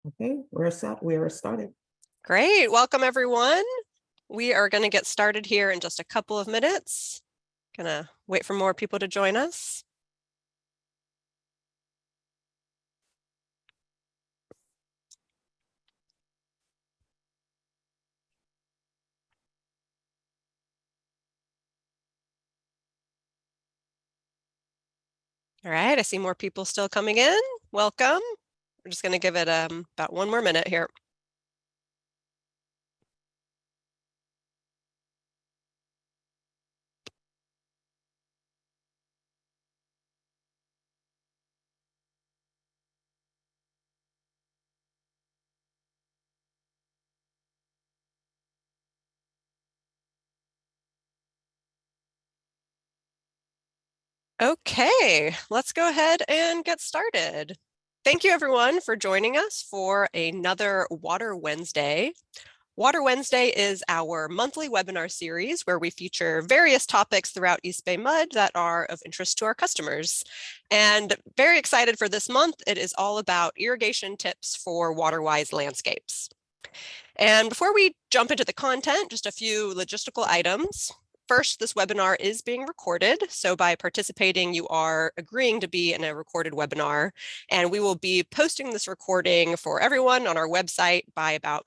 Okay, we're set. We are started. Great. Welcome, everyone. We are going to get started here in just a couple of minutes. Gonna wait for more people to join us. All right, I see more people still coming in. Welcome. We're just going to give it about one more minute here. Okay, let's go ahead and get started. Thank you, everyone, for joining us for another Water Wednesday. Water Wednesday is our monthly webinar series where we feature various topics throughout EBMUD that are of interest to our customers. And very excited for this month, it is all about irrigation tips for Waterwise landscapes. And before we jump into the content, just a few logistical items. First, this webinar is being recorded. So by participating, you are agreeing to be in a recorded webinar. And we will be posting this recording for everyone on our website by about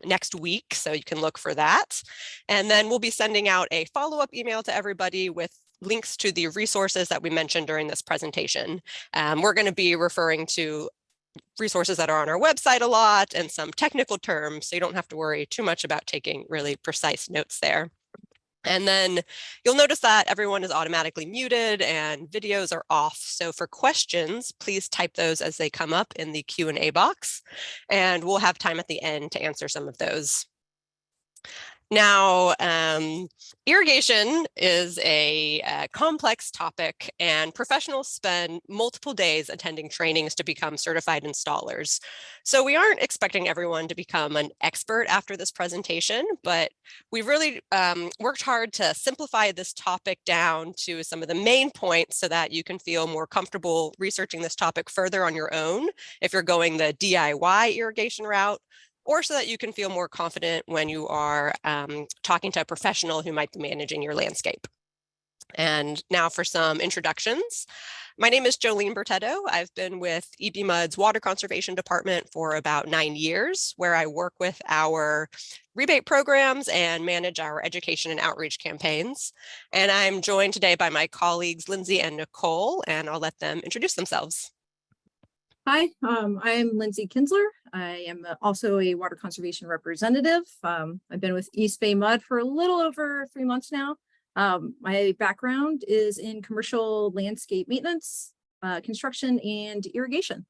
next week. So you can look for that. And then we'll be sending out a follow-up email to everybody with links to the resources that we mentioned during this presentation. We're going to be referring to resources that are on our website a lot and some technical terms, so you don't have to worry too much about taking really precise notes there. And then you'll notice that everyone is automatically muted and videos are off. So for questions, please type those as they come up in the Q&A box, and we'll have time at the end to answer some of those. Now, irrigation is a complex topic, and professionals spend multiple days attending trainings to become certified installers. So we aren't expecting everyone to become an expert after this presentation, but we've really worked hard to simplify this topic down to some of the main points so that you can feel more comfortable researching this topic further on your own if you're going the DIY irrigation route, or so that you can feel more confident when you are talking to a professional who might be managing your landscape. And now for some introductions. My name is Jolene Bertetto. I've been with EBMUD's Water Conservation Department for about 9 years, where I work with our rebate programs and manage our education and outreach campaigns. And I'm joined today by my colleagues, Lindsay and Nicole, and I'll let them introduce themselves. Hi, I'm Lindsay Kinsler. I am also a water conservation representative. I've been with EBMUD for a little over 3 months now. My background is in commercial landscape maintenance, construction, and irrigation.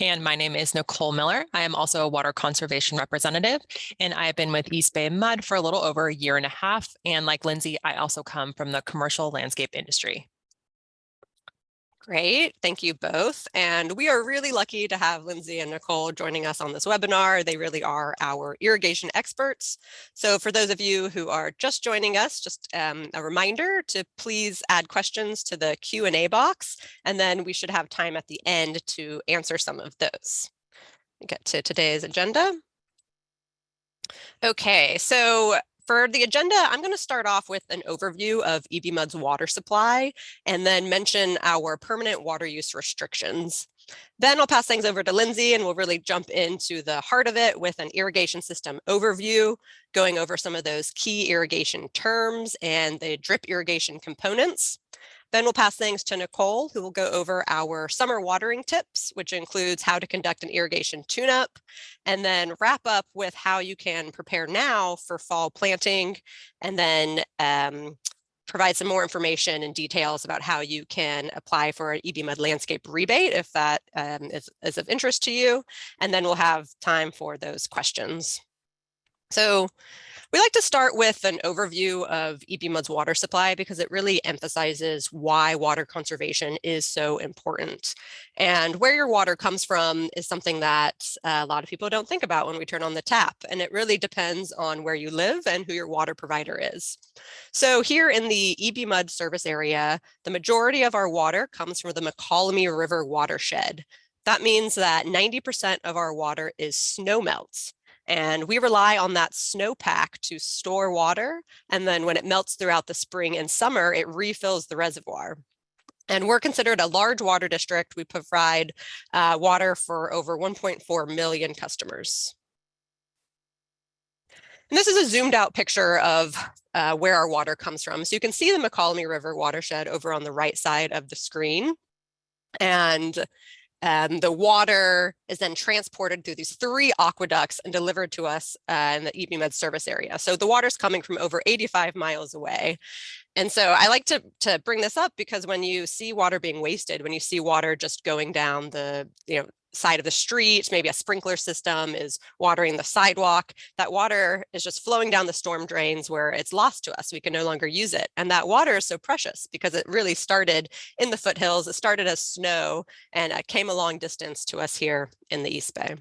And my name is Nicole Miller. I am also a water conservation representative, and I've been with EBMUD for a little over 1.5 years. And like Lindsay, I also come from the commercial landscape industry. Great, thank you both. And we are really lucky to have Lindsay and Nicole joining us on this webinar. They really are our irrigation experts. So for those of you who are just joining us, just a reminder to please add questions to the Q&A box, and then we should have time at the end to answer some of those. Get to today's agenda. Okay, so for the agenda, I'm going to start off with an overview of EBMUD's water supply and then mention our permanent water use restrictions. Then I'll pass things over to Lindsay and we'll really jump into the heart of it with an irrigation system overview, going over some of those key irrigation terms and the drip irrigation components. Then we'll pass things to Nicole, who will go over our summer watering tips, which includes how to conduct an irrigation tune-up, and then wrap up with how you can prepare now for fall planting, and then provide some more information and details about how you can apply for an EBMUD landscape rebate if that is of interest to you. And then we'll have time for those questions. So we like to start with an overview of EBMUD's water supply because it really emphasizes why water conservation is so important. And where your water comes from is something that a lot of people don't think about when we turn on the tap. And it really depends on where you live and who your water provider is. So here in the EBMUD service area, the majority of our water comes from the McCallamy River watershed. That means that 90% of our water is snow melts. And we rely on that snowpack to store water. And then when it melts throughout the spring and summer, it refills the reservoir. And we're considered a large water district. We provide water for over 1.4 million customers. And this is a zoomed out picture of where our water comes from. So you can see the McCallamy River watershed over on the right side of the screen. And the water is then transported through these 3 aqueducts and delivered to us in the EBMUD service area. So the water's coming from over 85 miles away. And so I like to bring this up because when you see water being wasted, when you see water just going down the side of the street, maybe a sprinkler system is watering the sidewalk, that water is just flowing down the storm drains where it's lost to us. We can no longer use it. And that water is so precious because it really started in the foothills. It started as snow and came a long distance to us here in the East Bay.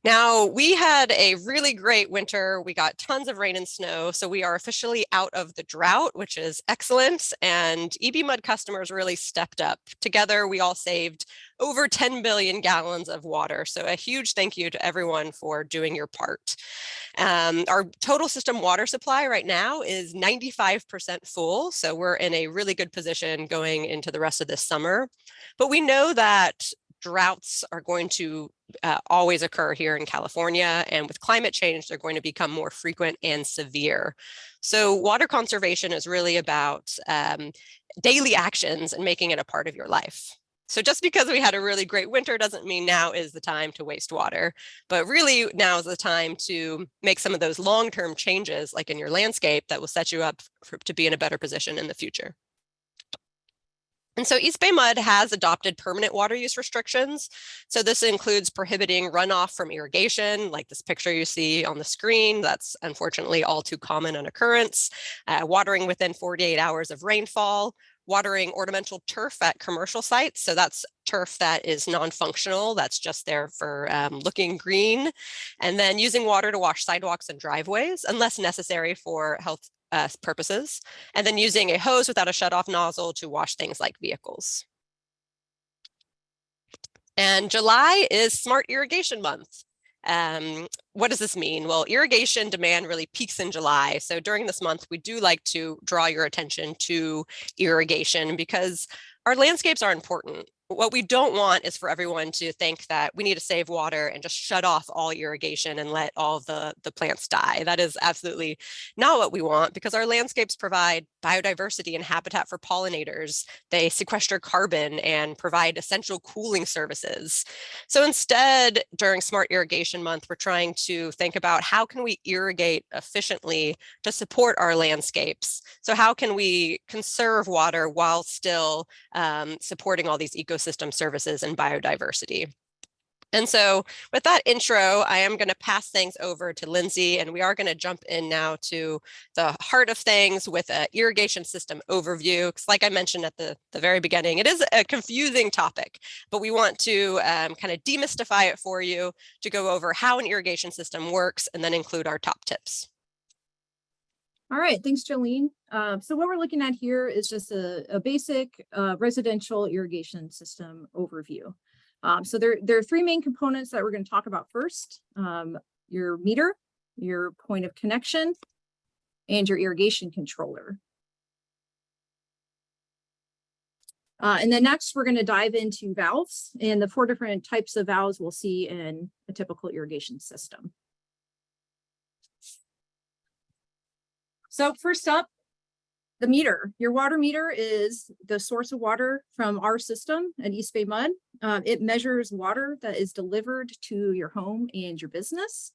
Now, we had a really great winter. We got tons of rain and snow, so we are officially out of the drought, which is excellent. And EBMUD customers really stepped up. Together, we all saved over 10 billion gallons of water. So a huge thank you to everyone for doing your part. Our total system water supply right now is 95% full. So we're in a really good position going into the rest of this summer. But we know that droughts are going to always occur here in California, and with climate change, they're going to become more frequent and severe. So water conservation is really about daily actions and making it a part of your life. So just because we had a really great winter doesn't mean now is the time to waste water, but really now is the time to make some of those long-term changes, like in your landscape, that will set you up to be in a better position in the future. And so East Bay MUD has adopted permanent water use restrictions. So this includes prohibiting runoff from irrigation, like this picture you see on the screen. That's unfortunately all too common an occurrence. Watering within 48 hours of rainfall, watering ornamental turf at commercial sites. So that's turf that is non-functional, that's just there for looking green. And then using water to wash sidewalks and driveways, unless necessary for health purposes, and then using a hose without a shutoff nozzle to wash things like vehicles. And July is Smart Irrigation Month. What does this mean? Well, irrigation demand really peaks in July. So during this month, we do like to draw your attention to irrigation because our landscapes are important. What we don't want is for everyone to think that we need to save water and just shut off all irrigation and let all the plants die. That is absolutely not what we want, because our landscapes provide biodiversity and habitat for pollinators. They sequester carbon and provide essential cooling services. So instead, during Smart Irrigation Month, we're trying to think about how can we irrigate efficiently to support our landscapes. So how can we conserve water while still supporting all these ecosystem services and biodiversity. And so with that intro, I am going to pass things over to Lindsay, and we are going to jump in now to the heart of things with an irrigation system overview. Because like I mentioned at the very beginning, it is a confusing topic, but we want to kind of demystify it for you to go over how an irrigation system works and then include our top tips. All right, thanks, Jolene. So what we're looking at here is just a basic residential irrigation system overview. So there are 3 main components that we're going to talk about first: your meter, your point of connection, and your irrigation controller. And then next, we're going to dive into valves and the 4 different types of valves we'll see in a typical irrigation system. So first up, the meter. Your water meter is the source of water from our system at East Bay MUD. It measures water that is delivered to your home and your business.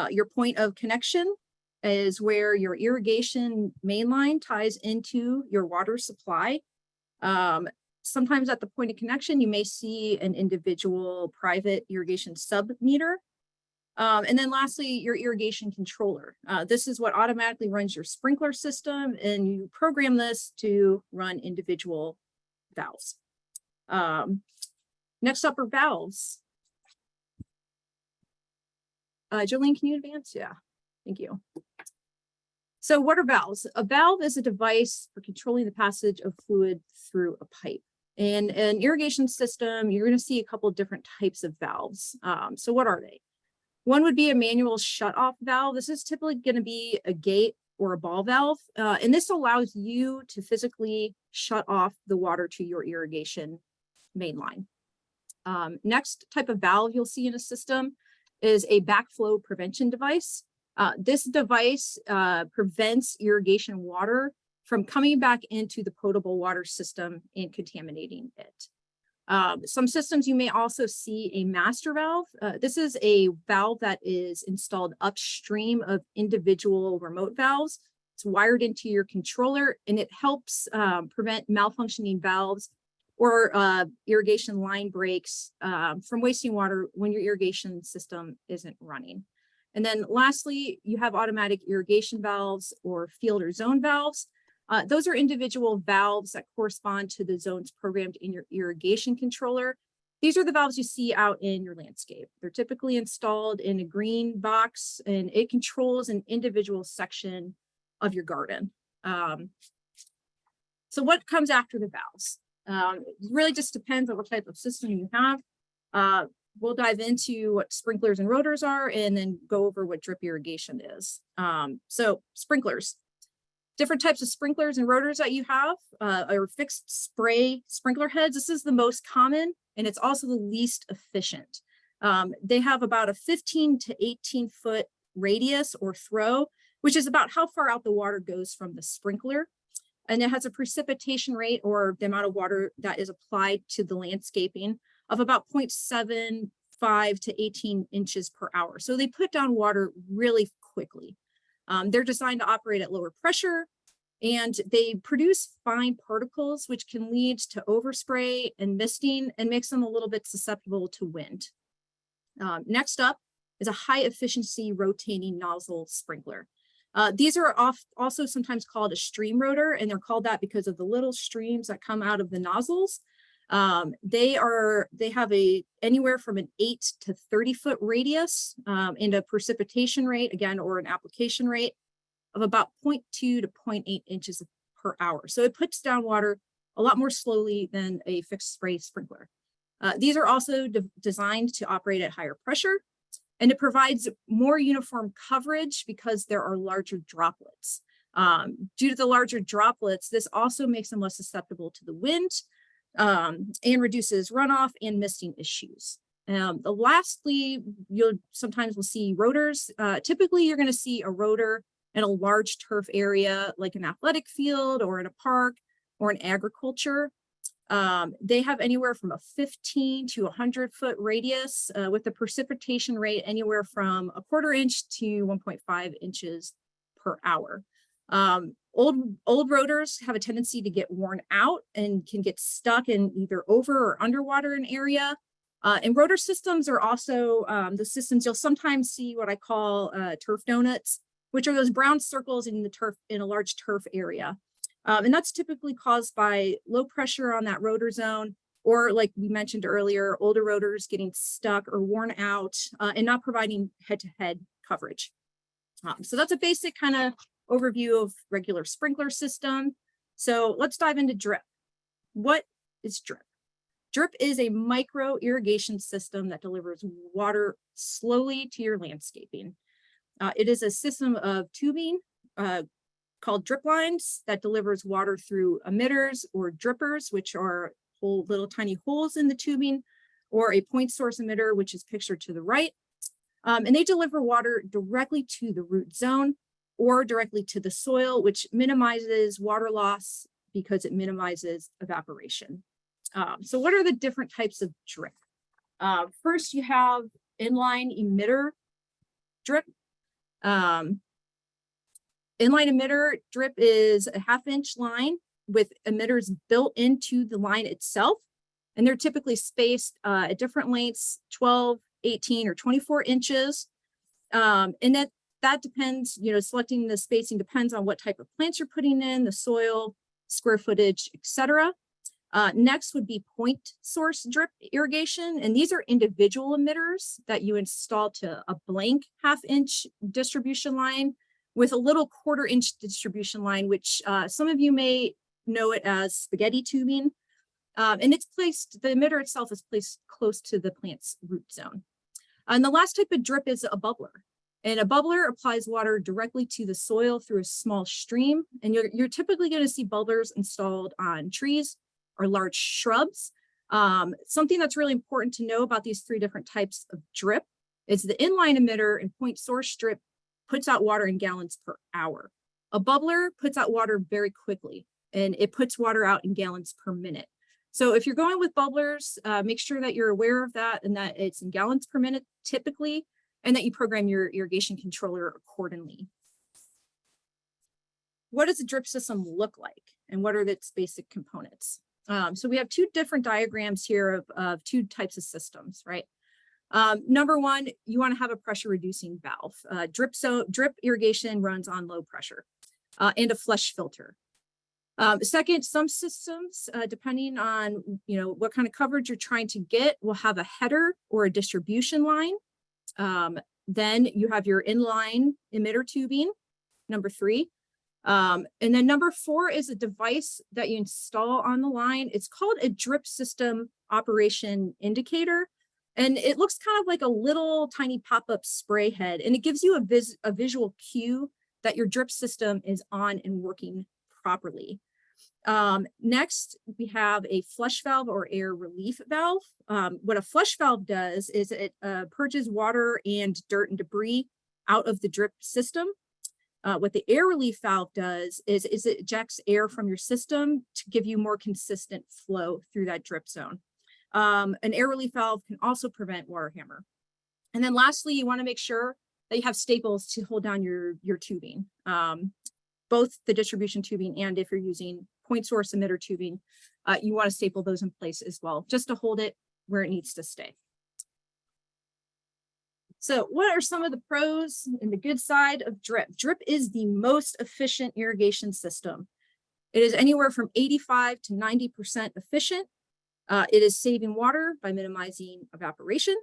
Your point of connection is where your irrigation mainline ties into your water supply. Sometimes at the point of connection, you may see an individual private irrigation sub-meter. And then lastly, your irrigation controller. This is what automatically runs your sprinkler system, and you program this to run individual valves. Next up are valves. Jolene, can you advance? Yeah, thank you. So what are valves? A valve is a device for controlling the passage of fluid through a pipe. In an irrigation system, you're going to see a couple of different types of valves. So what are they? One would be a manual shut-off valve. This is typically going to be a gate or a ball valve, and this allows you to physically shut off the water to your irrigation main line. Next type of valve you'll see in a system is a backflow prevention device. This device prevents irrigation water from coming back into the potable water system and contaminating it. Some systems you may also see a master valve. This is a valve that is installed upstream of individual remote valves. It's wired into your controller, and it helps prevent malfunctioning valves or irrigation line breaks from wasting water when your irrigation system isn't running. And then lastly, you have automatic irrigation valves or field or zone valves. Those are individual valves that correspond to the zones programmed in your irrigation controller. These are the valves you see out in your landscape. They're typically installed in a green box, and it controls an individual section of your garden. So what comes after the valves? It really just depends on what type of system you have. We'll dive into what sprinklers and rotors are, and then go over what drip irrigation is. So sprinklers. Different types of sprinklers and rotors that you have are fixed spray sprinkler heads. This is the most common, and it's also the least efficient. They have about a 15 to 18 foot radius or throw, which is about how far out the water goes from the sprinkler. And it has a precipitation rate, or the amount of water that is applied to the landscaping, of about 0.75 to 18 inches per hour. So they put down water really quickly. They're designed to operate at lower pressure, and they produce fine particles, which can lead to overspray and misting and makes them a little bit susceptible to wind. Next up is a high efficiency rotating nozzle sprinkler. These are also sometimes called a stream rotor, and they're called that because of the little streams that come out of the nozzles. They have anywhere from an 8 to 30 foot radius and a precipitation rate, again, or an application rate of about 0.2 to 0.8 inches per hour. So it puts down water a lot more slowly than a fixed spray sprinkler. These are also designed to operate at higher pressure, and it provides more uniform coverage because there are larger droplets. Due to the larger droplets, this also makes them less susceptible to the wind, and reduces runoff and misting issues. Lastly, sometimes we'll see rotors. Typically, you're going to see a rotor in a large turf area, like an athletic field or in a park or in agriculture. They have anywhere from a 15 to 100 foot radius with the precipitation rate anywhere from a 1/4 inch to 1.5 inches per hour. Old rotors have a tendency to get worn out and can get stuck in either over or underwater an area. And rotor systems are also the systems you'll sometimes see what I call turf donuts, which are those brown circles in the turf in a large turf area. And that's typically caused by low pressure on that rotor zone, or like we mentioned earlier, older rotors getting stuck or worn out and not providing head-to-head coverage. So that's a basic kind of overview of regular sprinkler system. So let's dive into drip. What is drip? Drip is a micro irrigation system that delivers water slowly to your landscaping. It is a system of tubing called drip lines that delivers water through emitters or drippers, which are little tiny holes in the tubing, or a point source emitter, which is pictured to the right. And they deliver water directly to the root zone or directly to the soil, which minimizes water loss because it minimizes evaporation. So what are the different types of drip? First, you have inline emitter drip. Inline emitter drip is a 1/2 inch line with emitters built into the line itself. And they're typically spaced at different lengths, 12, 18, or 24 inches. And that depends, selecting the spacing depends on what type of plants you're putting in, the soil, square footage, etc. Next would be point source drip irrigation. And these are individual emitters that you install to a blank 1/2 inch distribution line with a little 1/4-inch distribution line, which some of you may know it as spaghetti tubing. And it's placed, the emitter itself is placed close to the plant's root zone. And the last type of drip is a bubbler. And a bubbler applies water directly to the soil through a small stream. And you're typically going to see bubblers installed on trees or large shrubs. Something that's really important to know about these 3 different types of drip is the inline emitter and point source drip puts out water in gallons per hour. A bubbler puts out water very quickly, and it puts water out in gallons per minute. So if you're going with bubblers, make sure that you're aware of that and that it's in gallons per minute typically, and that you program your irrigation controller accordingly. What does a drip system look like, and what are its basic components? So we have 2 different diagrams here of 2 types of systems, right? Number 1, you want to have a pressure reducing valve. Drip irrigation runs on low pressure and a flush filter. Second, some systems, depending on what kind of coverage you're trying to get, will have a header or a distribution line. Then you have your inline emitter tubing, number 3. And then number 4 is a device that you install on the line. It's called a drip system operation indicator. And it looks kind of like a little tiny pop-up spray head. And it gives you a visual cue that your drip system is on and working properly. Next, we have a flush valve or air relief valve. What a flush valve does is it purges water and dirt and debris out of the drip system. What the air relief valve does is it ejects air from your system to give you more consistent flow through that drip zone. An air relief valve can also prevent water hammer. And then lastly, you want to make sure that you have staples to hold down your tubing, both the distribution tubing and if you're using point source emitter tubing, you want to staple those in place as well, just to hold it where it needs to stay. So what are some of the pros and the good side of drip? Drip is the most efficient irrigation system. It is anywhere from 85 to 90% efficient. It is saving water by minimizing evaporation.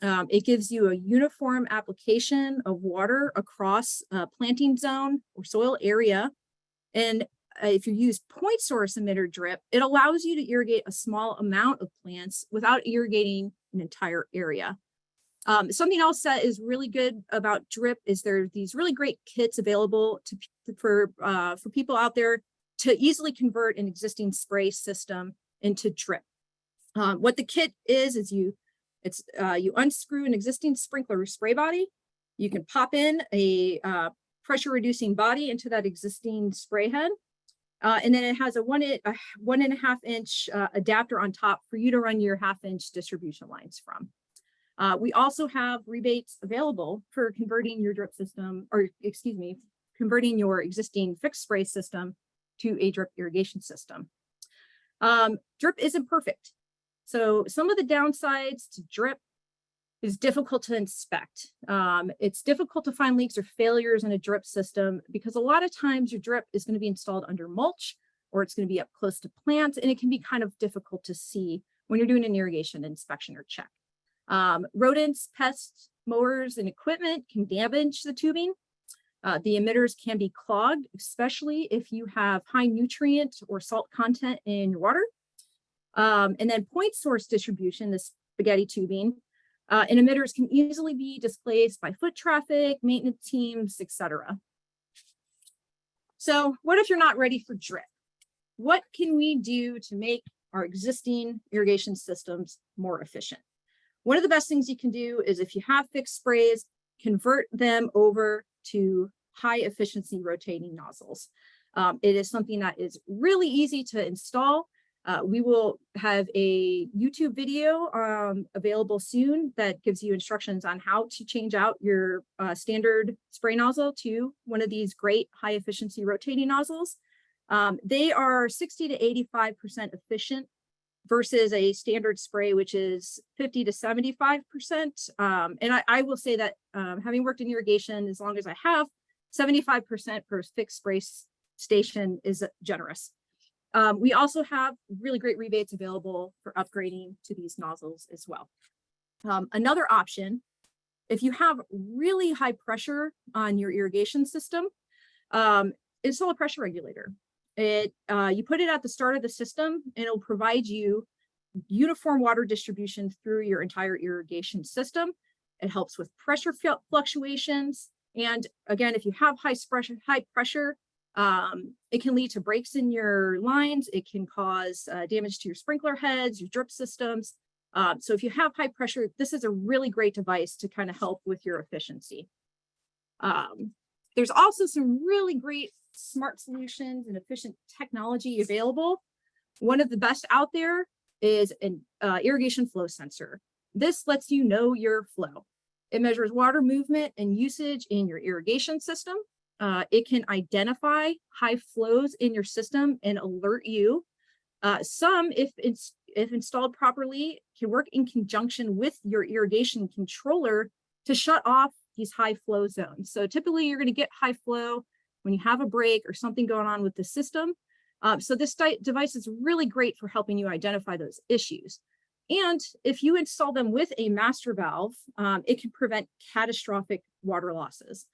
It gives you a uniform application of water across a planting zone or soil area. And if you use point source emitter drip, it allows you to irrigate a small amount of plants without irrigating an entire area. Something else that is really good about drip is there are these really great kits available for people out there to easily convert an existing spray system into drip. What the kit is you unscrew an existing sprinkler or spray body. You can pop in a pressure reducing body into that existing spray head. And then it has a 1.5 inch adapter on top for you to run your 1/2 inch distribution lines from. We also have rebates available for converting your drip system, or excuse me, converting your existing fixed spray system to a drip irrigation system. Drip isn't perfect. So some of the downsides to drip is difficult to inspect. It's difficult to find leaks or failures in a drip system because a lot of times your drip is going to be installed under mulch or it's going to be up close to plants, and it can be kind of difficult to see when you're doing an irrigation inspection or check. Rodents, pests, mowers, and equipment can damage the tubing. The emitters can be clogged, especially if you have high nutrient or salt content in your water. And then point source distribution, the spaghetti tubing, and emitters can easily be displaced by foot traffic, maintenance teams, etc. So what if you're not ready for drip? What can we do to make our existing irrigation systems more efficient? One of the best things you can do is if you have fixed sprays, convert them over to high efficiency rotating nozzles. It is something that is really easy to install. We will have a YouTube video available soon that gives you instructions on how to change out your standard spray nozzle to one of these great high efficiency rotating nozzles. They are 60 to 85% efficient versus a standard spray, which is 50 to 75%. And I will say that having worked in irrigation as long as I have, 75% per fixed spray station is generous. We also have really great rebates available for upgrading to these nozzles as well. Another option, if you have really high pressure on your irrigation system, Install a pressure regulator. You put it at the start of the system and it'll provide you uniform water distribution through your entire irrigation system. It helps with pressure fluctuations. And again, if you have high pressure, it can lead to breaks in your lines. It can cause damage to your sprinkler heads, your drip systems. So if you have high pressure, this is a really great device to kind of help with your efficiency. There's also some really great smart solutions and efficient technology available. One of the best out there is an irrigation flow sensor. This lets you know your flow. It measures water movement and usage in your irrigation system. It can identify high flows in your system and alert you. Some, if installed properly, can work in conjunction with your irrigation controller to shut off these high flow zones. So typically you're going to get high flow when you have a break or something going on with the system. So this device is really great for helping you identify those issues. And if you install them with a master valve, it can prevent catastrophic water losses.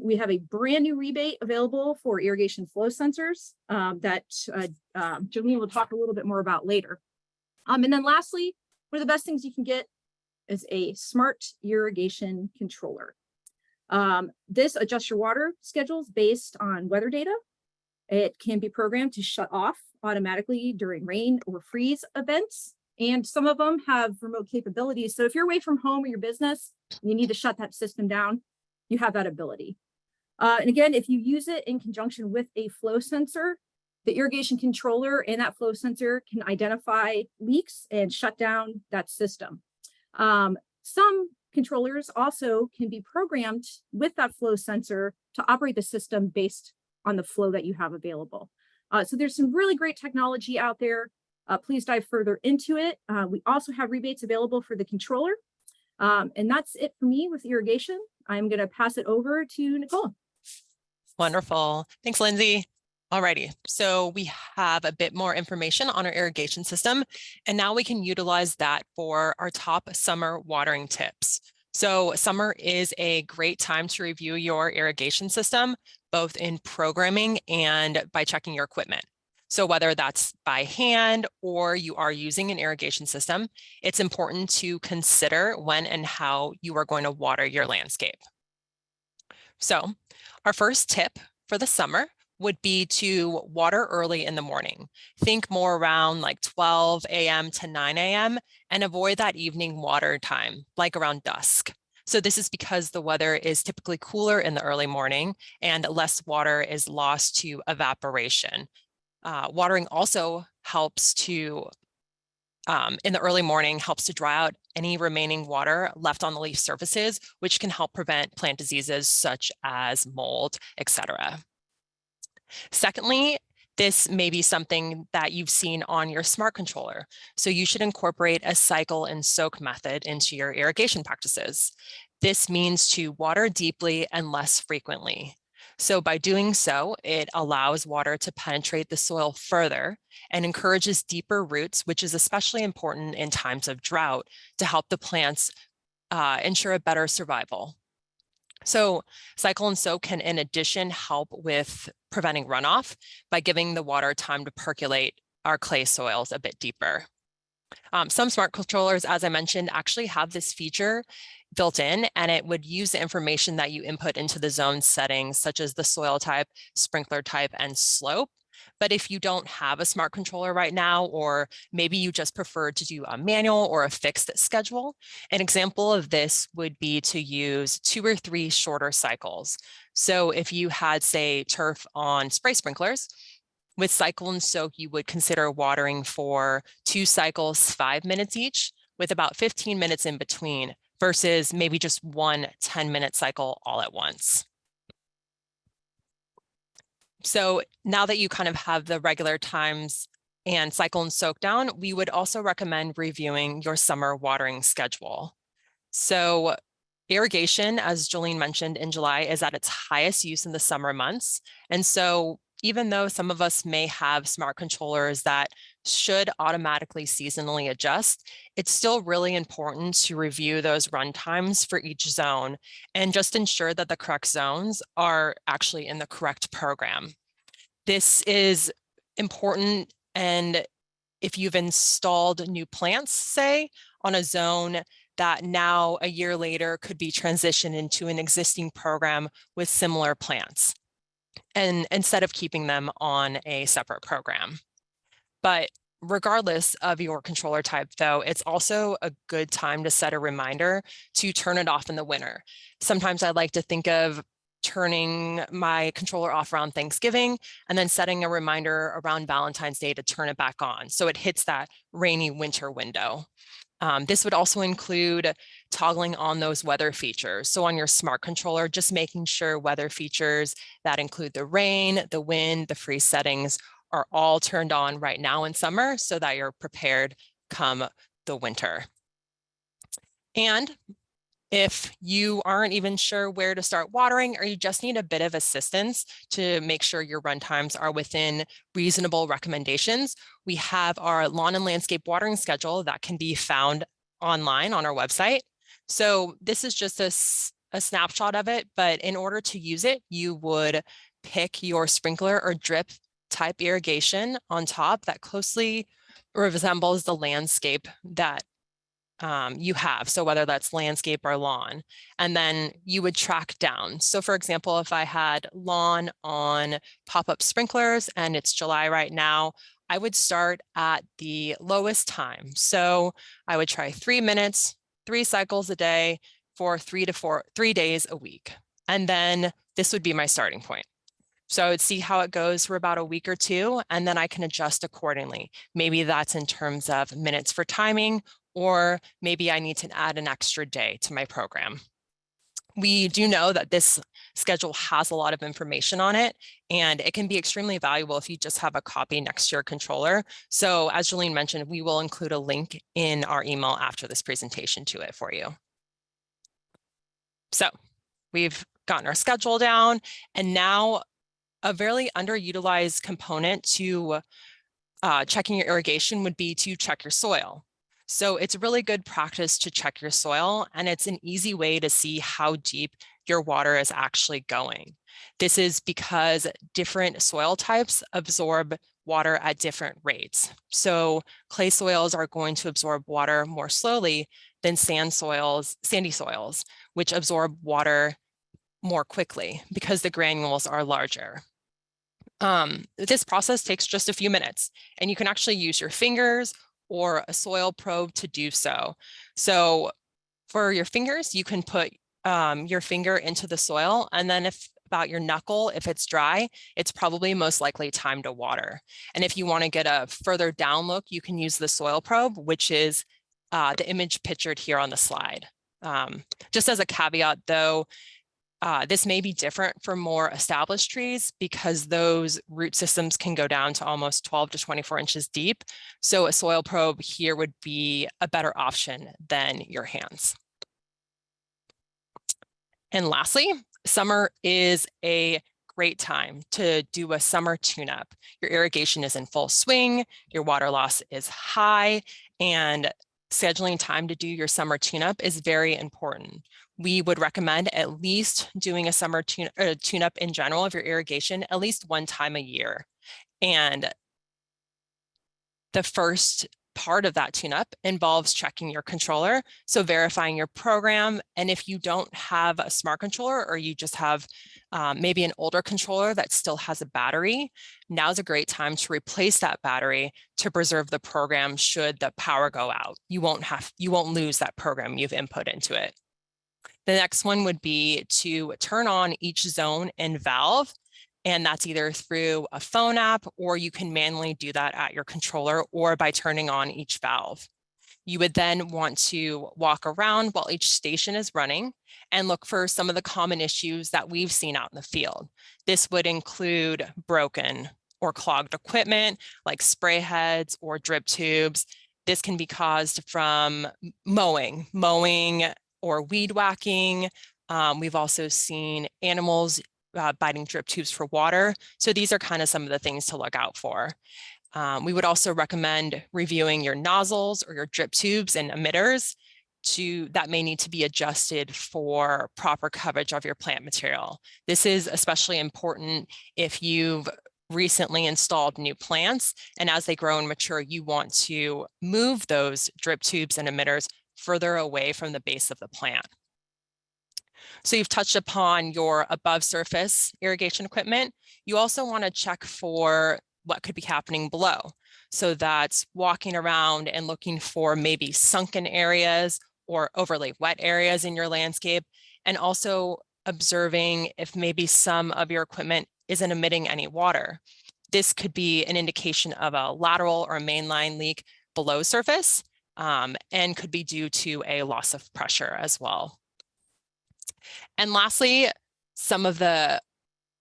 We have a brand new rebate available for irrigation flow sensors that Jolene will talk a little bit more about later. And then lastly, one of the best things you can get is a smart irrigation controller. This adjusts your water schedules based on weather data. It can be programmed to shut off automatically during rain or freeze events. And some of them have remote capabilities. So if you're away from home or your business, and you need to shut that system down, you have that ability. And again, if you use it in conjunction with a flow sensor, the irrigation controller and that flow sensor can identify leaks and shut down that system. Some controllers also can be programmed with that flow sensor to operate the system based on the flow that you have available. So there's some really great technology out there. Please dive further into it. We also have rebates available for the controller. And that's it for me with irrigation. I'm going to pass it over to Nicole. Wonderful. Thanks, Lindsay. Alrighty, so we have a bit more information on our irrigation system, and now we can utilize that for our top summer watering tips. So summer is a great time to review your irrigation system, both in programming and by checking your equipment. So whether that's by hand or you are using an irrigation system, it's important to consider when and how you are going to water your landscape. So our first tip for the summer would be to water early in the morning. Think more around like 12 a.m. to 9 a.m. and avoid that evening water time, like around dusk. So this is because the weather is typically cooler in the early morning and less water is lost to evaporation. Watering also helps to, in the early morning, helps to dry out any remaining water left on the leaf surfaces, which can help prevent plant diseases such as mold, etc. Secondly, this may be something that you've seen on your smart controller. So you should incorporate a cycle and soak method into your irrigation practices. This means to water deeply and less frequently. So by doing so, it allows water to penetrate the soil further and encourages deeper roots, which is especially important in times of drought to help the plants ensure a better survival. So cycle and soak can, in addition, help with preventing runoff by giving the water time to percolate our clay soils a bit deeper. Some smart controllers, as I mentioned, actually have this feature built in, and it would use the information that you input into the zone settings, such as the soil type, sprinkler type, and slope. But if you don't have a smart controller right now, or maybe you just prefer to do a manual or a fixed schedule, an example of this would be to use 2 or 3 shorter cycles. So if you had, say, turf on spray sprinklers, with cycle and soak, you would consider watering for 2 cycles, 5 minutes each, with about 15 minutes in between, versus maybe just 1 10-minute cycle all at once. So now that you kind of have the regular times and cycle and soak down, we would also recommend reviewing your summer watering schedule. So irrigation, as Jolene mentioned, in July is at its highest use in the summer months. And so even though some of us may have smart controllers that should automatically seasonally adjust, it's still really important to review those run times for each zone and just ensure that the correct zones are actually in the correct program. This is important, and if you've installed new plants, say, on a zone that now a year later could be transitioned into an existing program with similar plants, and instead of keeping them on a separate program. But regardless of your controller type, though, it's also a good time to set a reminder to turn it off in the winter. Sometimes I like to think of turning my controller off around Thanksgiving and then setting a reminder around Valentine's Day to turn it back on, so it hits that rainy winter window. This would also include toggling on those weather features. So on your smart controller, just making sure weather features that include the rain, the wind, the freeze settings are all turned on right now in summer so that you're prepared come the winter. And if you aren't even sure where to start watering, or you just need a bit of assistance to make sure your run times are within reasonable recommendations, we have our lawn and landscape watering schedule that can be found online on our website. So this is just a snapshot of it, but in order to use it, you would pick your sprinkler or drip type irrigation on top that closely resembles the landscape that you have. So whether that's landscape or lawn, and then you would track down. So for example, if I had lawn on pop-up sprinklers and it's July right now, I would start at the lowest time. So I would try 3 minutes, 3 cycles a day for 3 days a week. And then this would be my starting point. So I would see how it goes for about a week or two, and then I can adjust accordingly. Maybe that's in terms of minutes for timing, or maybe I need to add an extra day to my program. We do know that this schedule has a lot of information on it, and it can be extremely valuable if you just have a copy next to your controller. So as Jolene mentioned, we will include a link in our email after this presentation to it for you. So we've gotten our schedule down, and now a very underutilized component to checking your irrigation would be to check your soil. So it's a really good practice to check your soil, and it's an easy way to see how deep your water is actually going. This is because different soil types absorb water at different rates. So clay soils are going to absorb water more slowly than sandy soils, which absorb water more quickly because the granules are larger. This process takes just a few minutes, and you can actually use your fingers or a soil probe to do so. So for your fingers, you can put your finger into the soil, and then if about your knuckle, if it's dry, it's probably most likely time to water. And if you want to get a further down look, you can use the soil probe, which is the image pictured here on the slide. Just as a caveat though, this may be different for more established trees because those root systems can go down to almost 12 to 24 inches deep. So a soil probe here would be a better option than your hands. And lastly, summer is a great time to do a summer tune-up. Your irrigation is in full swing, your water loss is high, and scheduling time to do your summer tune-up is very important. We would recommend at least doing a summer tune-up in general of your irrigation at least one time a year. And the first part of that tune-up involves checking your controller, so verifying your program. And if you don't have a smart controller, or you just have maybe an older controller that still has a battery, now's a great time to replace that battery to preserve the program should the power go out. You won't lose that program you've input into it. The next one would be to turn on each zone and valve, and that's either through a phone app, or you can manually do that at your controller or by turning on each valve. You would then want to walk around while each station is running and look for some of the common issues that we've seen out in the field. This would include broken or clogged equipment like spray heads or drip tubes. This can be caused from mowing or weed whacking. We've also seen animals biting drip tubes for water. So these are kind of some of the things to look out for. We would also recommend reviewing your nozzles or your drip tubes and emitters that may need to be adjusted for proper coverage of your plant material. This is especially important if you've recently installed new plants, and as they grow and mature, you want to move those drip tubes and emitters further away from the base of the plant. So you've touched upon your above surface irrigation equipment. You also want to check for what could be happening below. So that's walking around and looking for maybe sunken areas or overly wet areas in your landscape, and also observing if maybe some of your equipment isn't emitting any water. This could be an indication of a lateral or a mainline leak below surface, and could be due to a loss of pressure as well. And lastly, some of the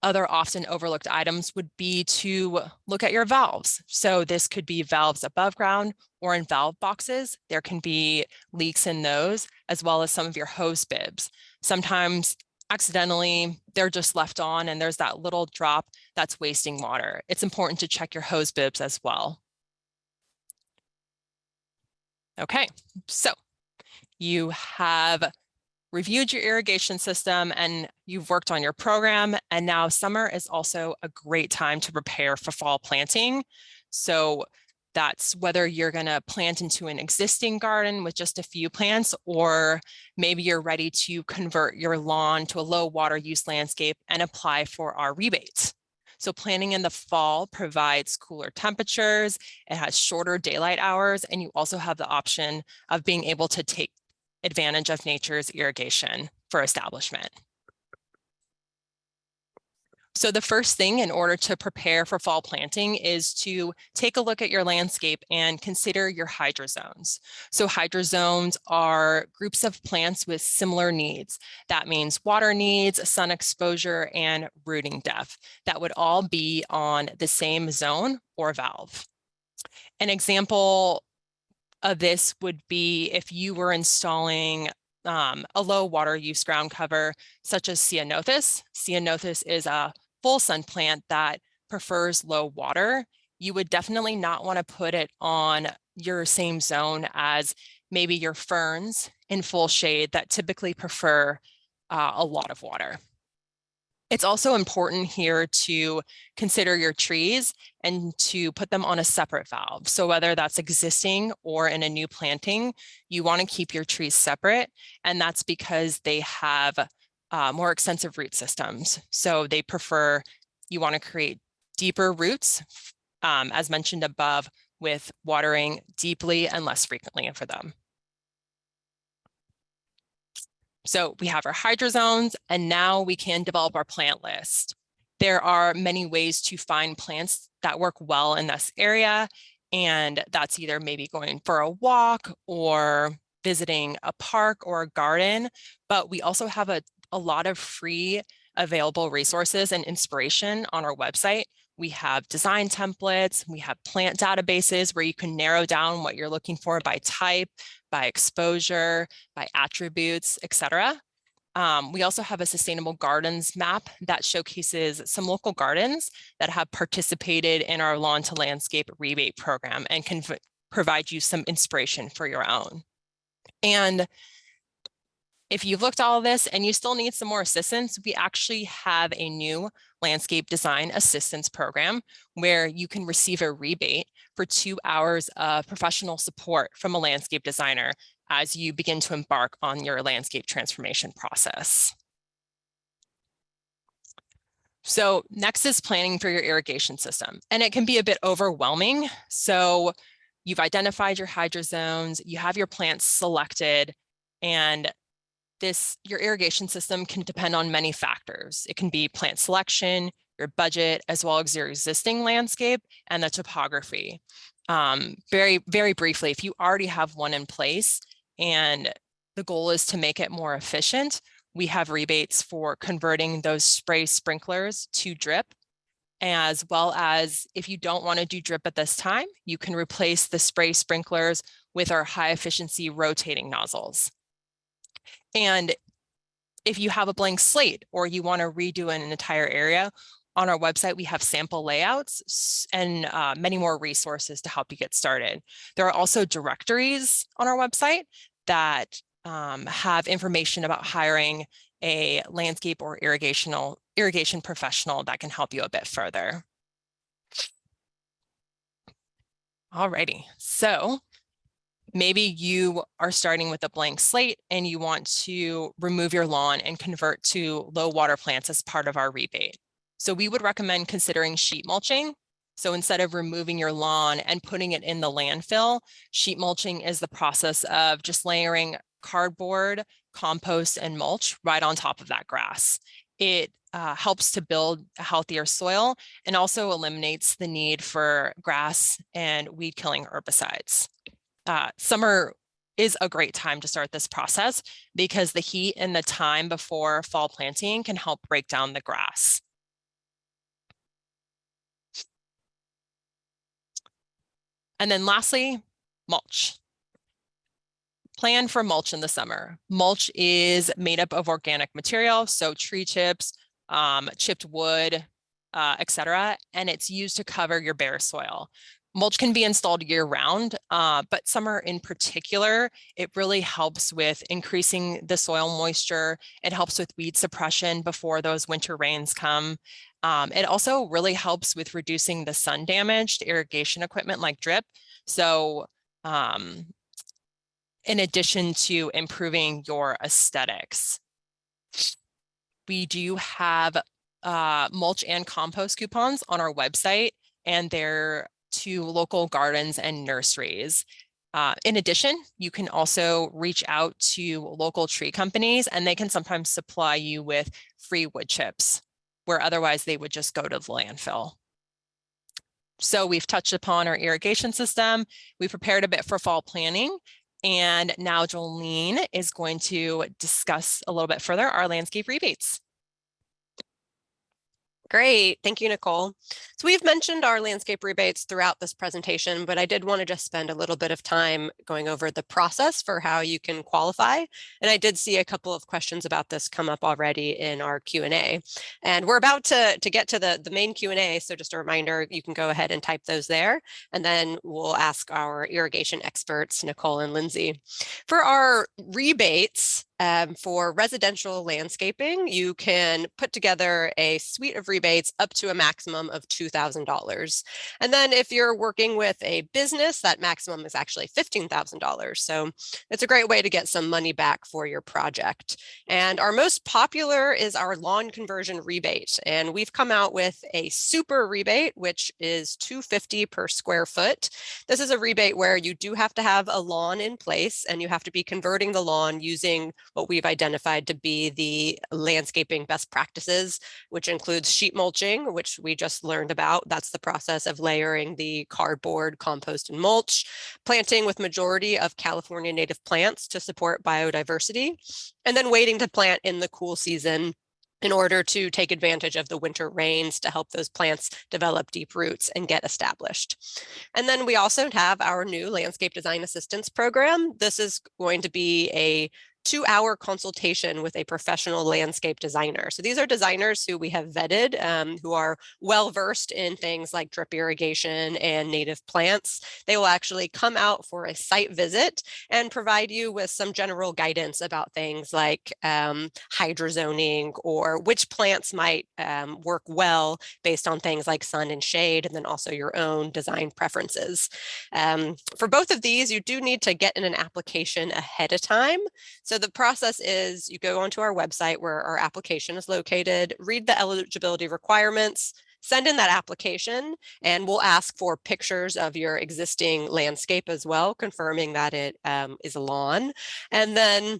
other often overlooked items would be to look at your valves. So this could be valves above ground or in valve boxes. There can be leaks in those, as well as some of your hose bibs. Sometimes accidentally they're just left on and there's that little drop that's wasting water. It's important to check your hose bibs as well. Okay, so you have reviewed your irrigation system and you've worked on your program, and now summer is also a great time to prepare for fall planting. So that's whether you're going to plant into an existing garden with just a few plants, or maybe you're ready to convert your lawn to a low water use landscape and apply for our rebates. So planting in the fall provides cooler temperatures, it has shorter daylight hours, and you also have the option of being able to take advantage of nature's irrigation for establishment. So the first thing in order to prepare for fall planting is to take a look at your landscape and consider your hydrozones. So hydrozones are groups of plants with similar needs. That means water needs, sun exposure, and rooting depth. That would all be on the same zone or valve. An example of this would be if you were installing a low water use ground cover, such as ceanothus. Ceanothus is a full sun plant that prefers low water. You would definitely not want to put it on your same zone as maybe your ferns in full shade that typically prefer a lot of water. It's also important here to consider your trees and to put them on a separate valve. So whether that's existing or in a new planting, you want to keep your trees separate. And that's because they have more extensive root systems. So you want to create deeper roots, as mentioned above, with watering deeply and less frequently for them. So we have our hydrozones, and now we can develop our plant list. There are many ways to find plants that work well in this area, and that's either maybe going for a walk or visiting a park or a garden, but we also have a lot of free available resources and inspiration on our website. We have design templates, we have plant databases where you can narrow down what you're looking for by type, by exposure, by attributes, etc. We also have a sustainable gardens map that showcases some local gardens that have participated in our lawn to landscape rebate program and can provide you some inspiration for your own. And if you've looked at all of this and you still need some more assistance, we actually have a new landscape design assistance program where you can receive a rebate for 2 hours of professional support from a landscape designer as you begin to embark on your landscape transformation process. So next is planning for your irrigation system, and it can be a bit overwhelming. So you've identified your hydrozones, you have your plants selected, and your irrigation system can depend on many factors. It can be plant selection, your budget, as well as your existing landscape and the topography. Very, very briefly, if you already have one in place and the goal is to make it more efficient, we have rebates for converting those spray sprinklers to drip, as well as if you don't want to do drip at this time, you can replace the spray sprinklers with our high efficiency rotating nozzles. And if you have a blank slate or you want to redo an entire area, On our website, we have sample layouts and many more resources to help you get started. There are also directories on our website that have information about hiring a landscape or irrigation professional that can help you a bit further. Alrighty, so maybe you are starting with a blank slate and you want to remove your lawn and convert to low water plants as part of our rebate. So we would recommend considering sheet mulching. So instead of removing your lawn and putting it in the landfill, sheet mulching is the process of just layering cardboard, compost, and mulch right on top of that grass. It helps to build a healthier soil and also eliminates the need for grass and weed killing herbicides. Summer is a great time to start this process because the heat and the time before fall planting can help break down the grass. And then lastly, mulch. Plan for mulch in the summer. Mulch is made up of organic material, so tree chips, chipped wood, etc., and it's used to cover your bare soil. Mulch can be installed year-round, but summer in particular, it really helps with increasing the soil moisture. It helps with weed suppression before those winter rains come. It also really helps with reducing the sun damage to irrigation equipment like drip. So in addition to improving your aesthetics, we do have mulch and compost coupons on our website, and they're to local gardens and nurseries. In addition, you can also reach out to local tree companies, and they can sometimes supply you with free wood chips, where otherwise they would just go to the landfill. So we've touched upon our irrigation system. We prepared a bit for fall planning, and now Jolene is going to discuss a little bit further our landscape rebates. Great. Thank you, Nicole. So we've mentioned our landscape rebates throughout this presentation, but I did want to just spend a little bit of time going over the process for how you can qualify. And I did see a couple of questions about this come up already in our Q&A. And we're about to get to the main Q&A. So just a reminder, you can go ahead and type those there. And then we'll ask our irrigation experts, Nicole and Lindsay. For our rebates, for residential landscaping, you can put together a suite of rebates up to a maximum of $2,000. And then if you're working with a business, that maximum is actually $15,000. So it's a great way to get some money back for your project. And our most popular is our lawn conversion rebate. And we've come out with a super rebate, which is $250 per square foot. This is a rebate where you do have to have a lawn in place and you have to be converting the lawn using what we've identified to be the landscaping best practices, which includes sheet mulching, which we just learned about. That's the process of layering the cardboard, compost, and mulch, planting with majority of California native plants to support biodiversity, and then waiting to plant in the cool season in order to take advantage of the winter rains to help those plants develop deep roots and get established. And then we also have our new landscape design assistance program. This is going to be a 2-hour consultation with a professional landscape designer. So these are designers who we have vetted, who are well-versed in things like drip irrigation and native plants. They will actually come out for a site visit and provide you with some general guidance about things like hydrozoning or which plants might work well based on things like sun and shade, and then also your own design preferences. For both of these, you do need to get in an application ahead of time. So the process is you go onto our website where our application is located, read the eligibility requirements, send in that application, and we'll ask for pictures of your existing landscape as well, confirming that it is a lawn. And then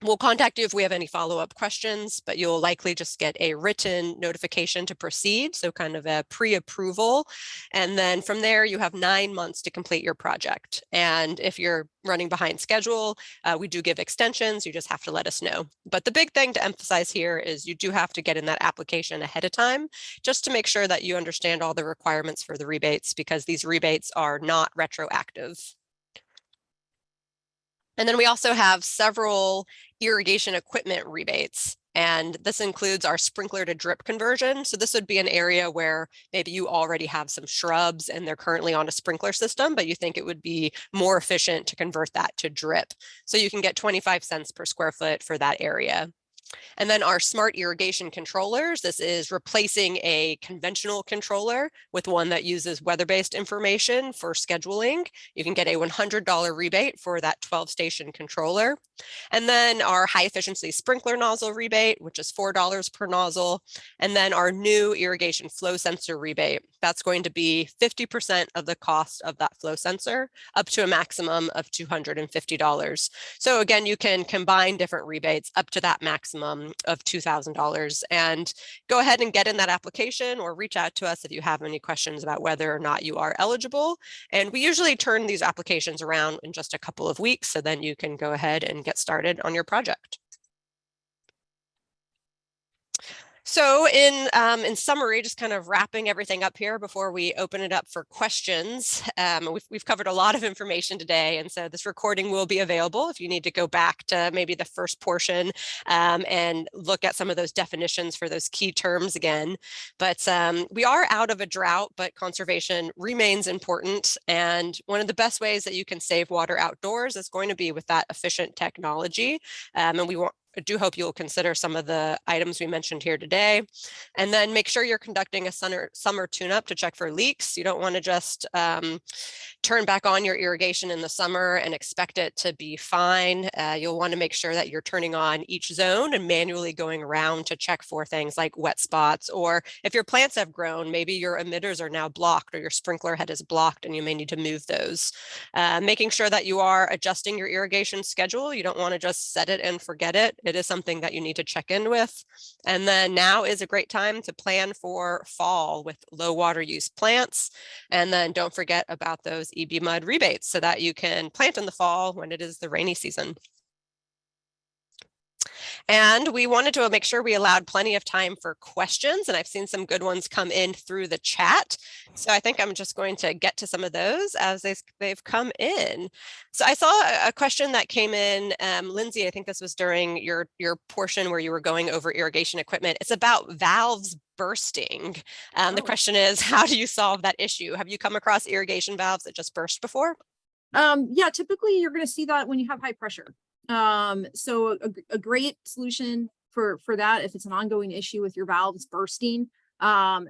we'll contact you if we have any follow-up questions, but you'll likely just get a written notification to proceed, so kind of a pre-approval. And then from there, you have 9 months to complete your project. And if you're running behind schedule, we do give extensions. You just have to let us know. But the big thing to emphasize here is you do have to get in that application ahead of time, just to make sure that you understand all the requirements for the rebates, because these rebates are not retroactive. And then we also have several irrigation equipment rebates. And this includes our sprinkler to drip conversion. So this would be an area where maybe you already have some shrubs and they're currently on a sprinkler system, but you think it would be more efficient to convert that to drip. So you can get 25 cents per square foot for that area. And then our smart irrigation controllers, this is replacing a conventional controller with one that uses weather-based information for scheduling. You can get a $100 rebate for that 12-station controller. And then our high efficiency sprinkler nozzle rebate, which is $4 per nozzle. And then our new irrigation flow sensor rebate, that's going to be 50% of the cost of that flow sensor, up to a maximum of $250. So again, you can combine different rebates up to that maximum of $2,000, and go ahead and get in that application or reach out to us if you have any questions about whether or not you are eligible. And we usually turn these applications around in just a couple of weeks, so then you can go ahead and get started on your project. So in summary, just kind of wrapping everything up here before we open it up for questions, we've covered a lot of information today, and so this recording will be available if you need to go back to maybe the first portion and look at some of those definitions for those key terms again. But we are out of a drought, but conservation remains important, and one of the best ways that you can save water outdoors is going to be with that efficient technology, and I do hope you'll consider some of the items we mentioned here today. And then make sure you're conducting a summer tune-up to check for leaks. You don't want to just turn back on your irrigation in the summer and expect it to be fine. You'll want to make sure that you're turning on each zone and manually going around to check for things like wet spots, or if your plants have grown, maybe your emitters are now blocked or your sprinkler head is blocked and you may need to move those. Making sure that you are adjusting your irrigation schedule. You don't want to just set it and forget it. It is something that you need to check in with. And then now is a great time to plan for fall with low water use plants. And then don't forget about those EBMUD rebates so that you can plant in the fall when it is the rainy season. And we wanted to make sure we allowed plenty of time for questions, and I've seen some good ones come in through the chat. So I think I'm just going to get to some of those as they've come in. So I saw a question that came in, Lindsay, I think this was during your portion where you were going over irrigation equipment. It's about valves bursting. The question is, how do you solve that issue? Have you come across irrigation valves that just burst before? Yeah, typically you're going to see that when you have high pressure. So a great solution for that, if it's an ongoing issue with your valves bursting,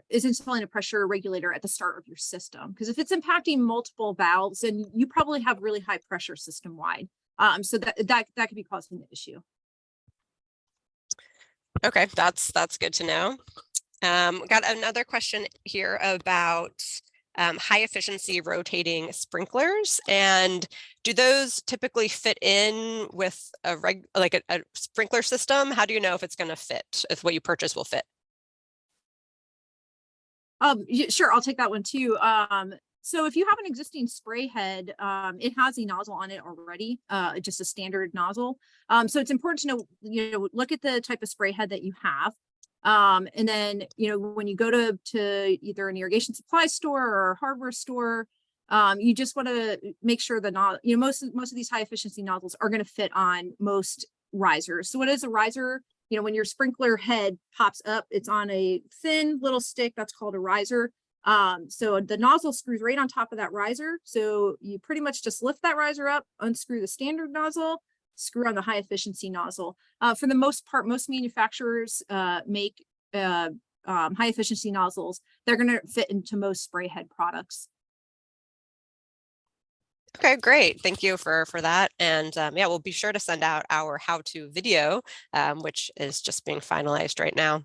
is installing a pressure regulator at the start of your system. Because if it's impacting multiple valves, then you probably have really high pressure system wide. So that could be causing the issue. Okay, that's good to know. Got another question here about high efficiency rotating sprinklers, and do those typically fit in with a sprinkler system? How do you know if it's going to fit, if what you purchase will fit? Sure, I'll take that one too. So if you have an existing spray head, it has a nozzle on it already, just a standard nozzle. So it's important to know, look at the type of spray head that you have. And then, when you go to either an irrigation supply store or a hardware store, you just want to make sure that most of these high efficiency nozzles are going to fit on most risers. So what is a riser? When your sprinkler head pops up, it's on a thin little stick that's called a riser. So the nozzle screws right on top of that riser. So you pretty much just lift that riser up, unscrew the standard nozzle, screw on the high efficiency nozzle. For the most part, most manufacturers make high efficiency nozzles. They're going to fit into most spray head products. Okay, great. Thank you for that. And yeah, we'll be sure to send out our how-to video, which is just being finalized right now.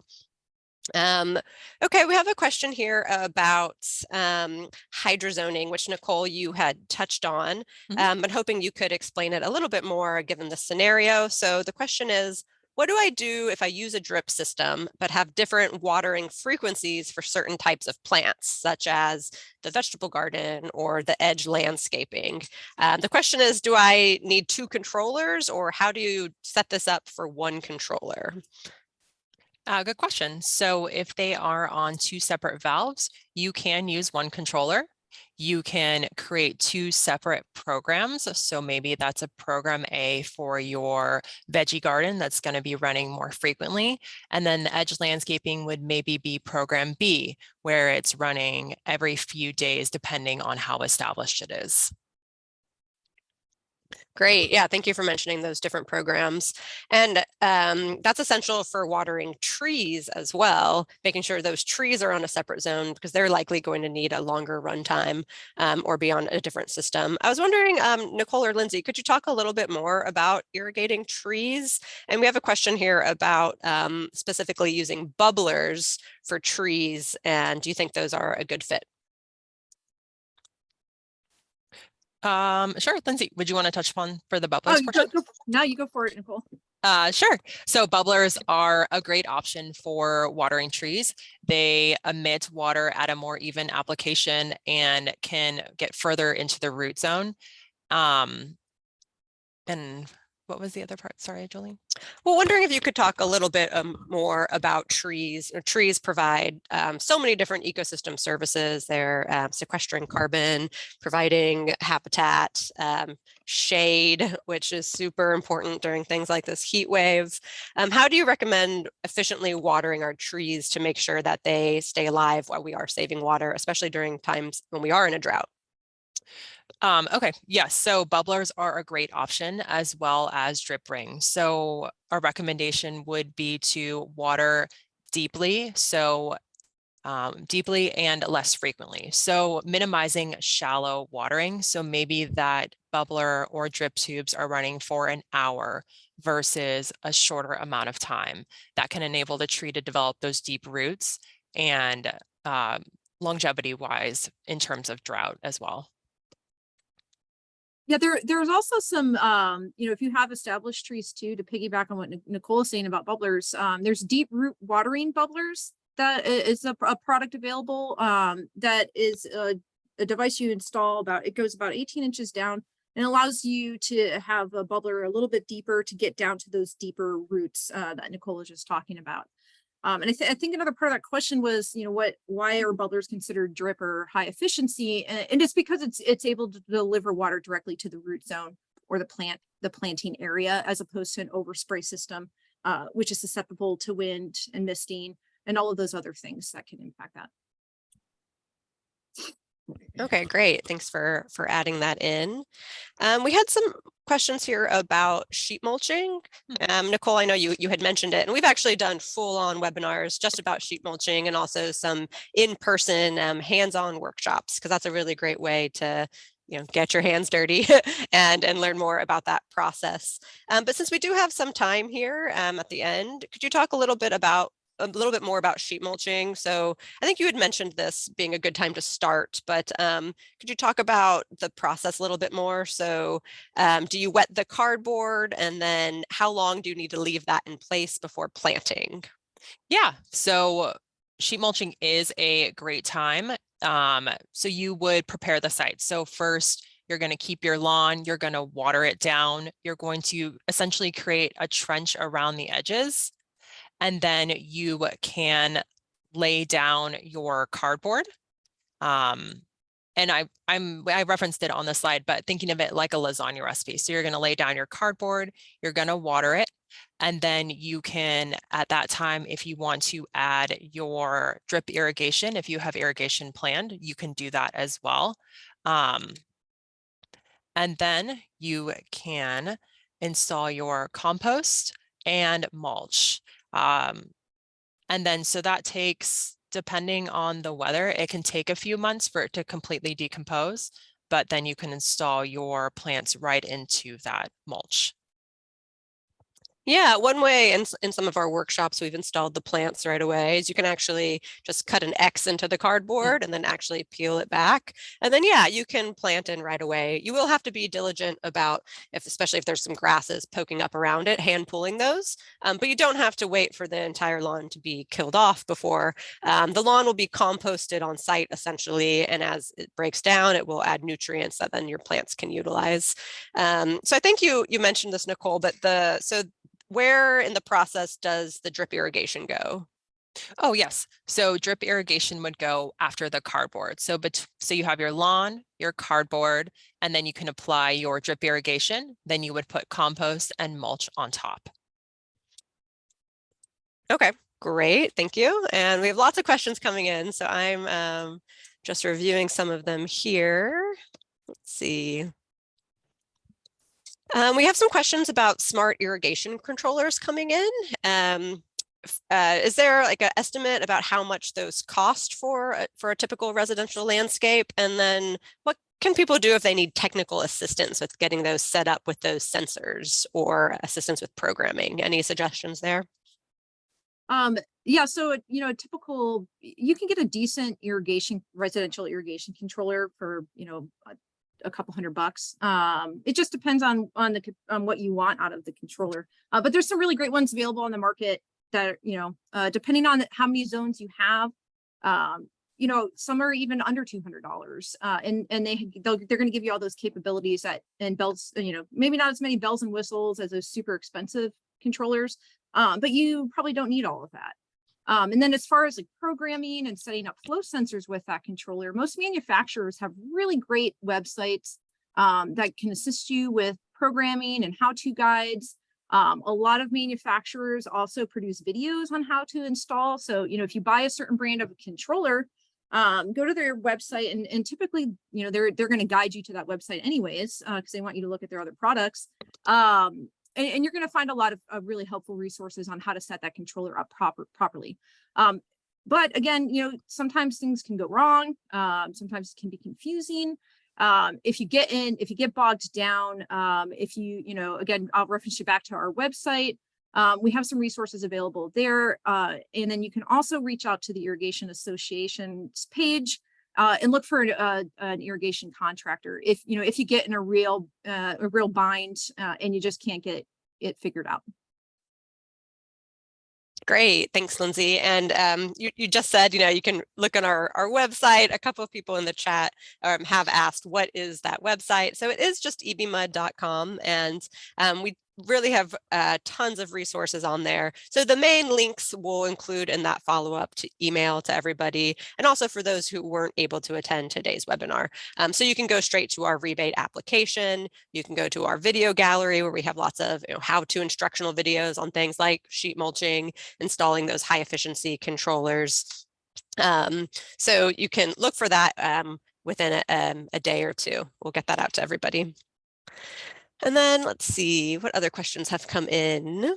Okay, we have a question here about hydrozoning, which Nicole, you had touched on, but hoping you could explain it a little bit more given the scenario. So the question is, what do I do if I use a drip system, but have different watering frequencies for certain types of plants, such as the vegetable garden or the edge landscaping? The question is, do I need two controllers, or how do you set this up for one controller? Good question. So if they are on two separate valves, you can use one controller. You can create 2 separate programs. So maybe that's a program A for your veggie garden that's going to be running more frequently. And then the edge landscaping would maybe be program B, where it's running every few days, depending on how established it is. Great. Yeah, thank you for mentioning those different programs. And that's essential for watering trees as well, making sure those trees are on a separate zone because they're likely going to need a longer runtime or be on a different system. I was wondering, Nicole or Lindsay, could you talk a little bit more about irrigating trees? And we have a question here about specifically using bubblers for trees. And do you think those are a good fit? Sure, Lindsay, would you want to touch upon for the Oh, bubblers portion? now you go for it, Nicole. Sure. So bubblers are a great option for watering trees. They emit water at a more even application and can get further into the root zone. And what was the other part? Sorry, Jolene. Well, wondering if you could talk a little bit more about trees. Trees provide so many different ecosystem services. They're sequestering carbon, providing habitat, shade, which is super important during things like this heat wave. How do you recommend efficiently watering our trees to make sure that they stay alive while we are saving water, especially during times when we are in a drought? Okay, yes, so bubblers are a great option as well as drip rings. So our recommendation would be to water deeply, so deeply and less frequently. So minimizing shallow watering. So maybe that bubbler or drip tubes are running for an hour versus a shorter amount of time. That can enable the tree to develop those deep roots and longevity wise in terms of drought as well. Yeah, there's also some, if you have established trees too, to piggyback on what Nicole is saying about bubblers, there's deep root watering bubblers that is a product available that is a device you install it goes about 18 inches down and allows you to have a bubbler a little bit deeper to get down to those deeper roots that Nicole was just talking about. And I think another part of that question was, why are bubblers considered drip or high efficiency? And it's because it's able to deliver water directly to the root zone or the planting area, as opposed to an overspray system, which is susceptible to wind and misting and all of those other things that can impact that. Okay, great. Thanks for adding that in. We had some questions here about sheet mulching. Nicole, I know you had mentioned it, and we've actually done full-on webinars just about sheet mulching and also some in-person hands-on workshops, because that's a really great way to get your hands dirty and learn more about that process. But since we do have some time here at the end, could you talk a little bit more about sheet mulching? So I think you had mentioned this being a good time to start, but could you talk about the process a little bit more? So do you wet the cardboard, and then how long do you need to leave that in place before planting? Yeah, so sheet mulching is a great time. So you would prepare the site. So first, you're going to keep your lawn, you're going to water it down, you're going to essentially create a trench around the edges. And then you can lay down your cardboard. And I referenced it on the slide, but thinking of it like a lasagna recipe. So you're going to lay down your cardboard, you're going to water it, and then you can, at that time, if you want to add your drip irrigation, if you have irrigation planned, you can do that as well. And then you can install your compost and mulch. And then so that takes, depending on the weather, it can take a few months for it to completely decompose, but then you can install your plants right into that mulch. Yeah, one way in some of our workshops, we've installed the plants right away is you can actually just cut an X into the cardboard and then actually peel it back. And then, yeah, you can plant in right away. You will have to be diligent about, especially if there's some grasses poking up around it, hand pulling those. But you don't have to wait for the entire lawn to be killed off before. The lawn will be composted on site essentially. And as it breaks down, it will add nutrients that then your plants can utilize. So I think you mentioned this, Nicole, but where in the process does the drip irrigation go? Oh, yes. So drip irrigation would go after the cardboard. So you have your lawn, your cardboard, and then you can apply your drip irrigation. Then you would put compost and mulch on top. Okay, great. Thank you. And we have lots of questions coming in. So I'm just reviewing some of them here. Let's see. We have some questions about smart irrigation controllers coming in. Is there like an estimate about how much those cost for a typical residential landscape? And then what can people do if they need technical assistance with getting those set up with those sensors or assistance with programming? Any suggestions there? Yeah, so a typical, you can get a decent residential irrigation controller for a couple $100. It just depends on what you want out of the controller. But there's some really great ones available on the market that depending on how many zones you have, some are even under $200. And they're going to give you all those capabilities and bells. Maybe not as many bells and whistles as those super expensive controllers, but you probably don't need all of that. And then as far as like programming and setting up flow sensors with that controller, most manufacturers have really great websites that can assist you with programming and how-to guides. A lot of manufacturers also produce videos on how to install. So, if you buy a certain brand of a controller, go to their website and typically, they're going to guide you to that website anyways, because they want you to look at their other products. And you're going to find a lot of really helpful resources on how to set that controller up properly. But again, sometimes things can go wrong. Sometimes it can be confusing. If you get bogged down, again, I'll reference you back to our website. We have some resources available there. And then you can also reach out to the Irrigation Association's page and look for an irrigation contractor if you get in a real bind and you just can't get it figured out. Great, thanks, Lindsay. And you just said, you can look on our website. A couple of people in the chat have asked, what is that website? So it is just ebmud.com, and we really have tons of resources on there. So the main links we'll include in that follow-up to email to everybody, and also for those who weren't able to attend today's webinar. So you can go straight to our rebate application. You can go to our video gallery where we have lots of how-to instructional videos on things like sheet mulching, installing those high efficiency controllers. So you can look for that within a day or two. We'll get that out to everybody. And then let's see what other questions have come in.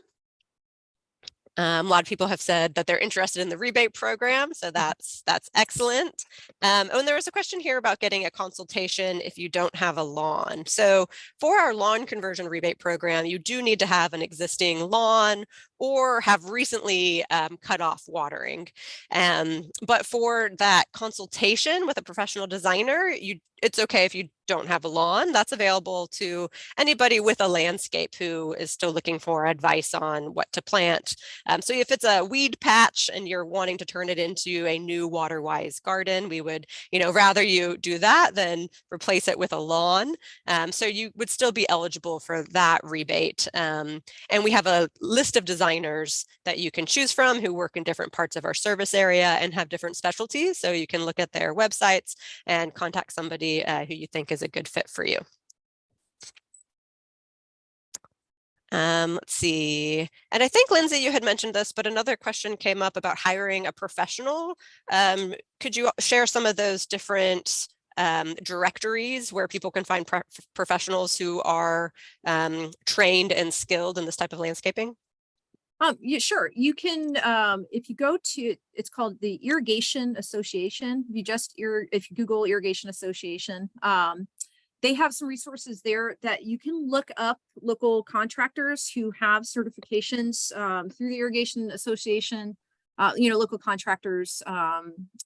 A lot of people have said that they're interested in the rebate program, so that's excellent. And there was a question here about getting a consultation if you don't have a lawn. So for our lawn conversion rebate program, you do need to have an existing lawn or have recently cut off watering. But for that consultation with a professional designer, it's okay if you don't have a lawn. That's available to anybody with a landscape who is still looking for advice on what to plant. So if it's a weed patch and you're wanting to turn it into a new Waterwise garden, we would, rather you do that than replace it with a lawn. So you would still be eligible for that rebate. And we have a list of designers that you can choose from who work in different parts of our service area and have different specialties. So you can look at their websites and contact somebody who you think is a good fit for you. Let's see. And I think, Lindsay, you had mentioned this, but another question came up about hiring a professional. Could you share some of those different directories where people can find professionals who are trained and skilled in this type of landscaping? Yeah, sure. You can, if you go to, it's called the Irrigation Association. If you Google Irrigation Association, they have some resources there that you can look up local contractors who have certifications through the Irrigation Association. Local contractors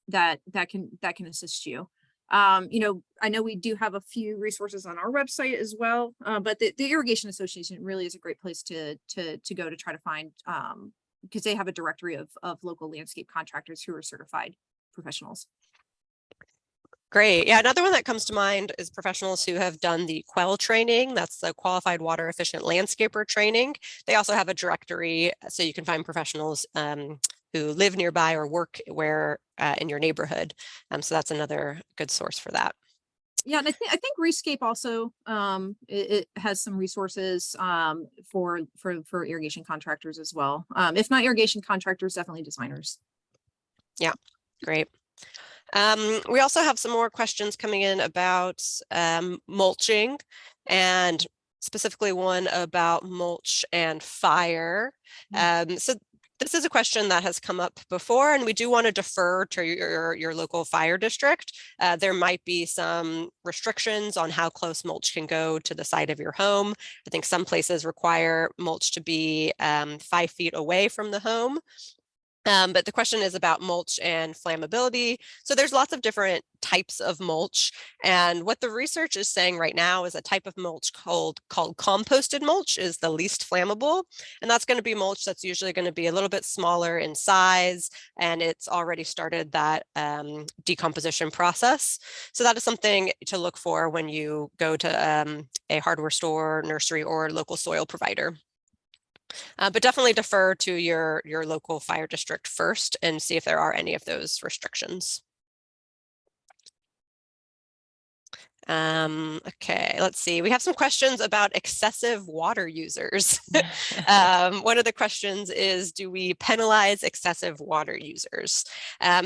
that can assist you. I know we do have a few resources on our website as well, but the Irrigation Association really is a great place to go to try to find, because they have a directory of local landscape contractors who are certified professionals. Great. Yeah, another one that comes to mind is professionals who have done the QUEL training. That's the Qualified Water Efficient Landscaper training. They also have a directory, so you can find professionals who live nearby or work where in your neighborhood. So that's another good source for that. Yeah, and I think Rescape also it has some resources for irrigation contractors as well. If not irrigation contractors, definitely designers. Yeah, great. We also have some more questions coming in about mulching, and specifically one about mulch and fire. So this is a question that has come up before, and we do want to defer to your local fire district. There might be some restrictions on how close mulch can go to the side of your home. I think some places require mulch to be 5 feet away from the home. But the question is about mulch and flammability. So there's lots of different types of mulch. And what the research is saying right now is a type of mulch called composted mulch is the least flammable. And that's going to be mulch that's usually going to be a little bit smaller in size. And it's already started that decomposition process. So that is something to look for when you go to a hardware store, nursery, or local soil provider. But definitely defer to your local fire district first and see if there are any of those restrictions. Okay, let's see. We have some questions about excessive water users. One of the questions is, do we penalize excessive water users?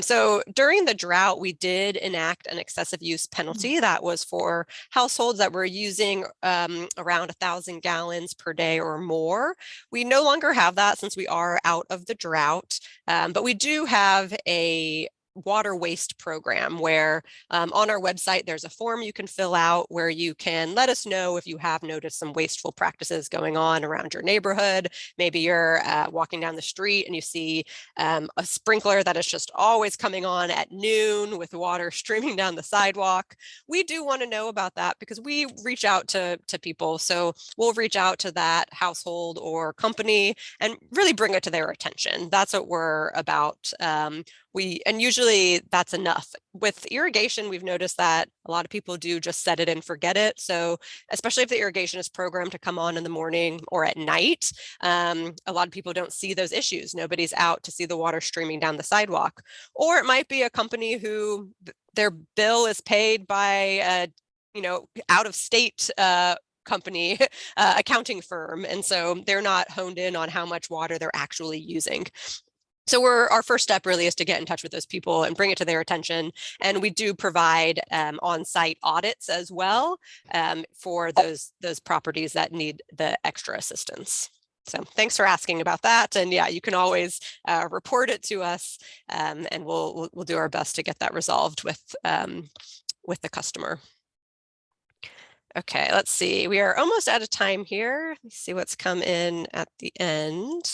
So during the drought, we did enact an excessive use penalty that was for households that were using around 1,000 gallons per day or more. We no longer have that since we are out of the drought, but we do have a water waste program where on our website there's a form you can fill out where you can let us know if you have noticed some wasteful practices going on around your neighborhood. Maybe you're walking down the street and you see a sprinkler that is just always coming on at noon with water streaming down the sidewalk. We do want to know about that because we reach out to people. So we'll reach out to that household or company and really bring it to their attention. That's what we're about. And usually that's enough. With irrigation, we've noticed that a lot of people do just set it and forget it. So especially if the irrigation is programmed to come on in the morning or at night, a lot of people don't see those issues. Nobody's out to see the water streaming down the sidewalk. Or it might be a company who their bill is paid by out of state company accounting firm. And so they're not honed in on how much water they're actually using. So our first step really is to get in touch with those people and bring it to their attention. And we do provide on-site audits as well for those properties that need the extra assistance. So thanks for asking about that. And yeah, you can always report it to us and we'll do our best to get that resolved with the customer. Okay, let's see. We are almost out of time here. Let's see what's come in at the end.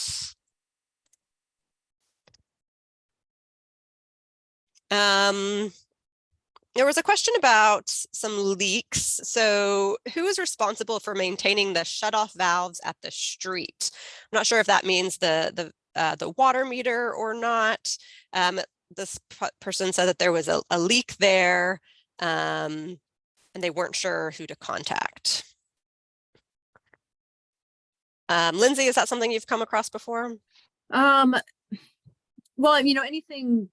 There was a question about some leaks. So who is responsible for maintaining the shutoff valves at the street? I'm not sure if that means the water meter or not. This person said that there was a leak there and they weren't sure who to contact. Lindsay, is that something you've come across before? Well, anything,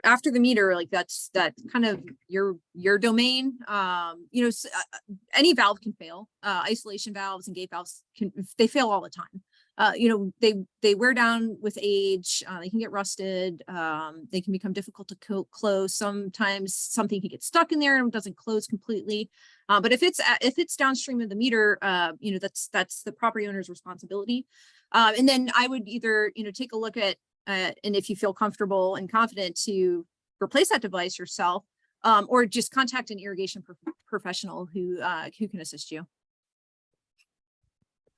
after the meter, like that's kind of your domain. Any valve can fail. Isolation valves and gate valves they fail all the time. They wear down with age. They can get rusted. They can become difficult to close. Sometimes something can get stuck in there and it doesn't close completely. But if it's downstream of the meter, that's the property owner's responsibility. And then I would either take a look at and if you feel comfortable and confident to replace that device yourself, or just contact an irrigation professional who can assist you.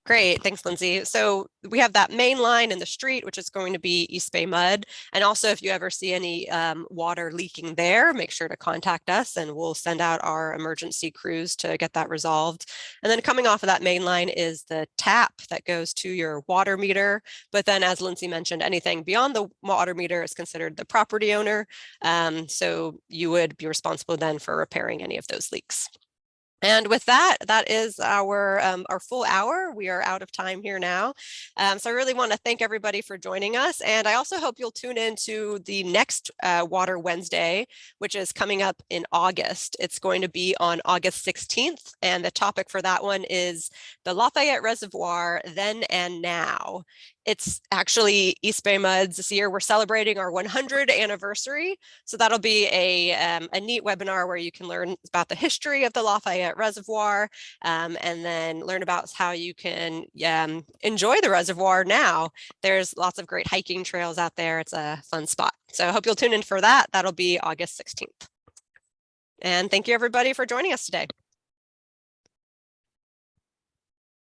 Great, thanks, Lindsay. So we have that main line in the street, which is going to be EBMUD. And also, if you ever see any water leaking there, make sure to contact us and we'll send out our emergency crews to get that resolved. And then coming off of that main line is the tap that goes to your water meter. But then, as Lindsay mentioned, anything beyond the water meter is considered the property owner. So you would be responsible then for repairing any of those leaks. And with that, that is our full hour. We are out of time here now. So I really want to thank everybody for joining us. And I also hope you'll tune in to the next Water Wednesday, which is coming up in August. It's going to be on August 16th. And the topic for that one is the Lafayette Reservoir, Then and Now. It's actually EBMUD this year. We're celebrating our 100th anniversary. So that'll be a neat webinar where you can learn about the history of the Lafayette Reservoir and then learn about how you can enjoy the reservoir now. There's lots of great hiking trails out there. It's a fun spot. So I hope you'll tune in for that. That'll be August 16th. And thank you everybody for joining us today.